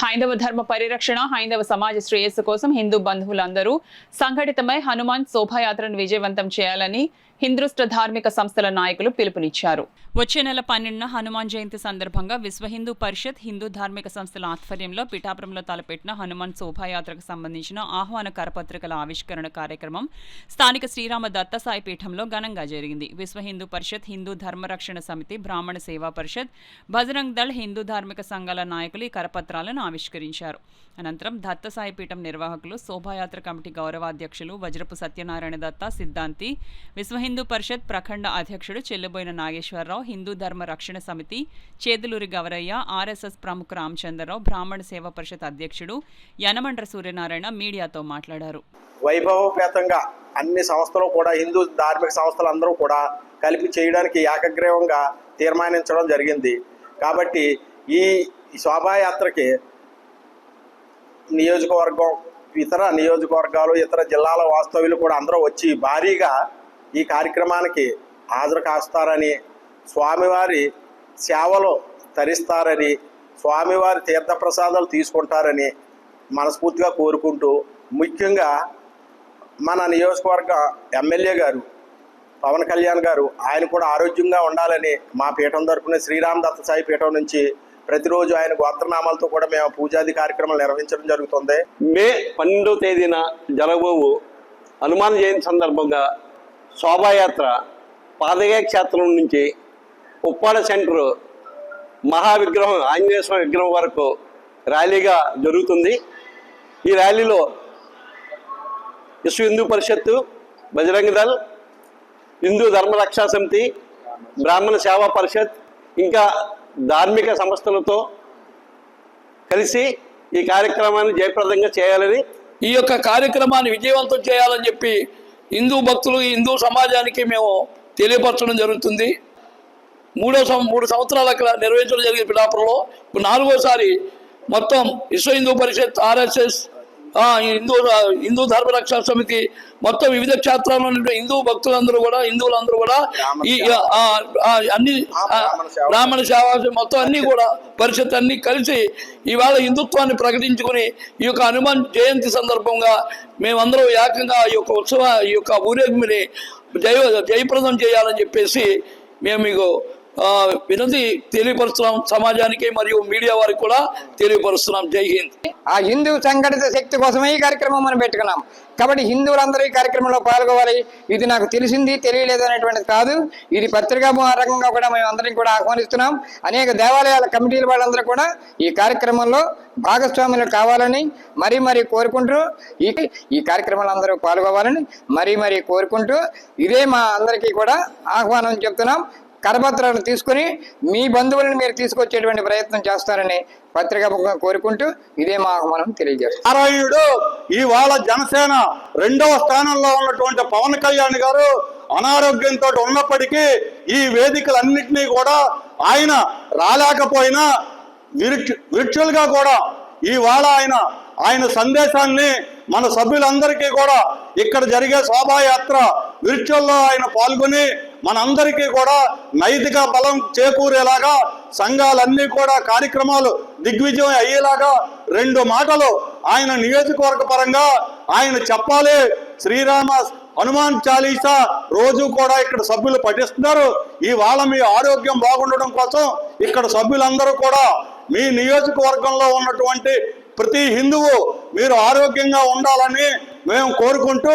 హైందవ ధర్మ పరిరక్షణ, హైందవ సమాజ శ్రేయస్సు కోసం హిందూ బంధువులందరూ సంఘటితమై హనుమాన్ శోభాయాత్రను విజయవంతం చేయాలని హిందూస్ట్ర ధార్మిక సంస్థల నాయకులు పిలుపునిచ్చారు. వచ్చే నెల 12న హనుమాన్ జయంతి సందర్భంగా విశ్వ హిందూ పరిషత్, హిందూ ధార్మిక సంస్థల ఆధ్వర్యంలో పిఠాపురంలో తలపెట్టిన హనుమాన్ శోభాయాత్రకు సంబంధించిన ఆహ్వాన కరపత్రికల ఆవిష్కరణ కార్యక్రమం స్థానిక శ్రీరామ దత్తసాయి పీఠంలో ఘనంగా జరిగింది. విశ్వ హిందూ పరిషత్, హిందూ ధర్మరక్షణ సమితి, బ్రాహ్మణ సేవా పరిషత్, బజరంగ్ దళ్, హిందూ ధార్మిక సంఘాల నాయకులు ఈ కరపత్రాలను ఆవిష్కరించారు. అనంతరం దత్తసాయి పీఠం నిర్వాహకులు, శోభాయాత్ర కమిటీ గౌరవాధ్యక్షులు వజ్రపు సత్యనారాయణ దత్త సిద్ధాంతి, విశ్వ హిందూ పరిషత్ ప్రఖండ అధ్యక్షుడు చెల్లుబోయిన నాగేశ్వరరావు, హిందూ ధర్మ రక్షణ సమితి చేదులూరి గవరయ్య, ఆర్ఎస్ఎస్ ప్రముఖ రామచంద్రరావు, బ్రాహ్మణ సేవా పరిషత్ అధ్యక్షుడు యనమండ్ర సూర్యనారాయణ మీడియాతో మాట్లాడారు. వైభవపేతంగా అన్ని సంస్థలు కూడా, హిందూ ధార్మిక సంస్థలు అందరూ కూడా కలిపి చేయడానికి ఏకగ్రీవంగా తీర్మానించడం జరిగింది. కాబట్టి ఈ శోభాయాత్రకి నియోజకవర్గం, ఇతర నియోజకవర్గాలు, ఇతర జిల్లాల వాస్తవ్యులు కూడా అందరూ వచ్చి భారీగా ఈ కార్యక్రమానికి హాజరు కాస్తారని, స్వామివారి సేవలో తరిస్తారని, స్వామివారి తీర్థప్రసాదాలు తీసుకుంటారని మనస్ఫూర్తిగా కోరుకుంటూ, ముఖ్యంగా మన నియోజకవర్గ ఎమ్మెల్యే గారు పవన్ కళ్యాణ్ గారు, ఆయన కూడా ఆరోగ్యంగా ఉండాలని మా పీఠం తరపున శ్రీరామ దత్తసాయి పీఠం నుంచి ప్రతిరోజు ఆయన గోత్రనామాలతో కూడా మేము పూజాది కార్యక్రమాలు నిర్వహించడం జరుగుతుంది. మే 12వ తేదీన జరగబోవు హనుమాన్ జయంతి సందర్భంగా శోభాయాత్ర పాదయాత్ర క్షేత్రం నుంచి ఉప్పాడ సెంటర్ మహావిగ్రహం, ఆంజనేయ స్వామి విగ్రహం వరకు ర్యాలీగా జరుగుతుంది. ఈ ర్యాలీలో విశ్వ హిందూ పరిషత్తు, బజరంగ్ దళ్, హిందూ ధర్మ రక్షా సమితి, బ్రాహ్మణ సేవా పరిషత్ ఇంకా ధార్మిక సంస్థలతో కలిసి ఈ కార్యక్రమాన్ని జయప్రదంగా చేయాలని, ఈ యొక్క కార్యక్రమాన్ని విజయవంతం చేయాలని చెప్పి హిందూ భక్తులు, హిందూ సమాజానికి మేము తెలియపరచడం జరుగుతుంది. మూడు సంవత్సరాలు అక్కడ నిర్వహించడం జరిగింది పిఠాపురంలో. ఇప్పుడు 4వసారి మొత్తం విశ్వ హిందూ పరిషత్, ఆర్ఎస్ఎస్, హిందూ ధర్మ రక్షా సమితి, మొత్తం వివిధ క్షేత్రాల్లో హిందూ భక్తులందరూ కూడా, హిందువులందరూ కూడా ఈ అన్ని బ్రాహ్మణ సేవ మొత్తం అన్ని కూడా పరిషత్ అన్ని కలిసి ఇవాళ హిందుత్వాన్ని ప్రకటించుకుని ఈ యొక్క హనుమాన్ జయంతి సందర్భంగా మేమందరం ఏకంగా ఈ యొక్క ఊరేగింపుని జయప్రదం చేయాలని చెప్పేసి మేము మీకు వినతి తెలియపరుస్తున్నాం. సమాజానికి మరియు మీడియా వారికి కూడా తెలియపరుస్తున్నాం. జై హింద్. ఆ హిందూ సంఘటిత శక్తి కోసమే ఈ కార్యక్రమం మనం పెట్టుకున్నాం. కాబట్టి హిందువులందరూ ఈ కార్యక్రమంలో పాల్గొవాలి. ఇది నాకు తెలిసింది, తెలియలేదు అనేటువంటిది కాదు. ఇది పత్రికా రకంగా కూడా మేము అందరం కూడా ఆహ్వానిస్తున్నాం. అనేక దేవాలయాల కమిటీల వాళ్ళందరూ కూడా ఈ కార్యక్రమంలో భాగస్వాములు కావాలని మరీ కోరుకుంటూ, ఈ కార్యక్రమంలో అందరూ పాల్గొవాలని మరీ కోరుకుంటూ, ఇదే మా అందరికీ కూడా ఆహ్వానం చెప్తున్నాం. కరపత్రాలను తీసుకుని మీ బంధువులను మీరు తీసుకొచ్చేటువంటి ప్రయత్నం చేస్తారని పత్రికాముఖంగా కోరుకుంటూ ఇదే మా ఆహ్వానం తెలియజేస్తాం. నారాయణుడు ఇవాళ జనసేన 2వ స్థానంలో ఉన్నటువంటి పవన్ కళ్యాణ్ గారు అనారోగ్యంతో ఉన్నప్పటికీ ఈ వేదికలన్నింటినీ కూడా ఆయన రాలేకపోయినా విర్చువల్ గా కూడా ఇవాళ ఆయన సందేశాన్ని మన సభ్యులందరికీ కూడా ఇక్కడ జరిగే శోభాయాత్ర విర్చువల్లో ఆయన పాల్గొని మనందరికీ కూడా నైతిక బలం చేకూరేలాగా, సంఘాలన్నీ కూడా కార్యక్రమాలు దిగ్విజయం అయ్యేలాగా 2 మాటలు ఆయన నియోజకవర్గ పరంగా ఆయన చెప్పాలి. శ్రీరామ హనుమాన్ చాలీసా రోజు కూడా ఇక్కడ సభ్యులు పఠిస్తున్నారు. ఇవాళ మీ ఆరోగ్యం బాగుండడం కోసం ఇక్కడ సభ్యులందరూ కూడా మీ నియోజకవర్గంలో ఉన్నటువంటి ప్రతి హిందువు మీరు ఆరోగ్యంగా ఉండాలని మేము కోరుకుంటూ